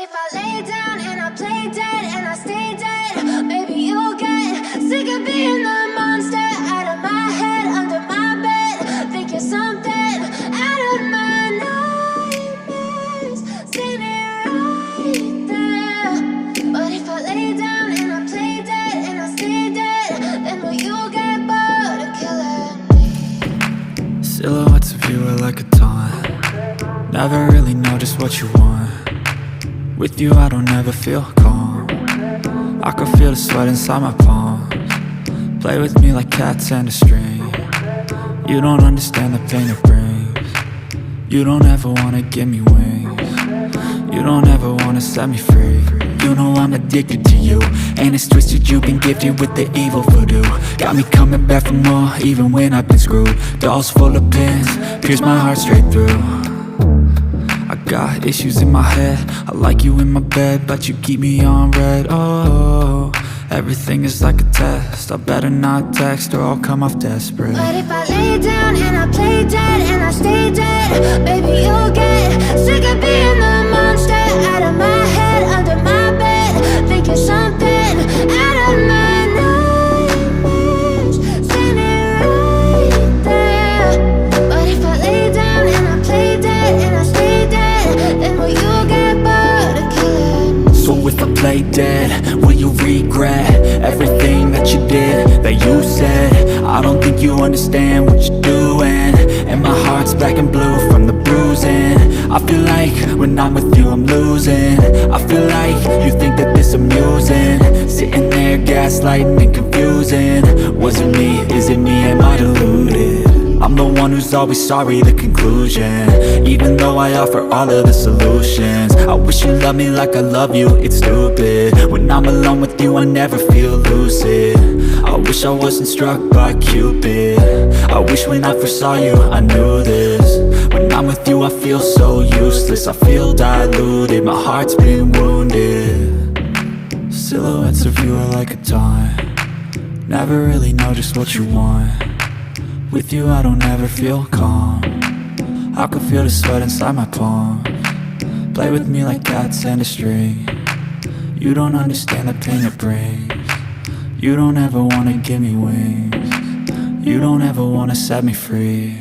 if I lay down and I play dead and I stay dead, maybe you'll get sick of being the monster out of my head, under my bed. Think you're something out of my nightmares, standing right there. But if I lay down and I play dead and I stay dead, then will you get bored of killing me? Silhouettes of you are like a taunt. Never really know just what you want. With you I don't ever feel calm. I can feel the sweat inside my palms. Play with me like cats and a string. You don't understand the pain it brings. You don't ever wanna give me wings. You don't ever wanna set me free. You know I'm addicted to you, and it's twisted, you've been gifted with the evil voodoo. Got me coming back for more, even when I've been screwed. Dolls full of pins, pierce my heart straight through. I got issues in my head, I like you in my bed, but you keep me on red. Oh, everything is like a test, I better not text or I'll come off desperate. But if I lay down and I play dead and I stay dead, baby you'll get sick of being the monster out of my head, under my bed. Think you're something out of my nightmares, standing right there. But if I lay down and I play dead and I stay dead, then will you get bored of killing me? So if I play dead, will you regret everything that you did, that you said? I don't think you understand what you're doing, and my heart's black and blue from the bruising. I feel like when I'm with you I'm losing. I feel like you think that this amusing, sitting there gaslighting and confusing. Was it me? Is it me? Am I deluded? I'm the one who's always sorry, the conclusion, even though I offer all of the solutions. I wish you loved me like I love you, it's stupid. When I'm alone with you I never feel lucid. I wish I wasn't struck by Cupid. I wish when I first saw you I knew this. When I'm with you I feel so useless, I feel diluted, my heart's been wounded. Silhouettes of you are like a taunt. Never really know just what you want. With you I don't ever feel calm. I can feel the sweat inside my palms. Play with me like cats and a string. You don't understand the pain it brings. You don't ever wanna give me wings. You don't ever wanna set me free.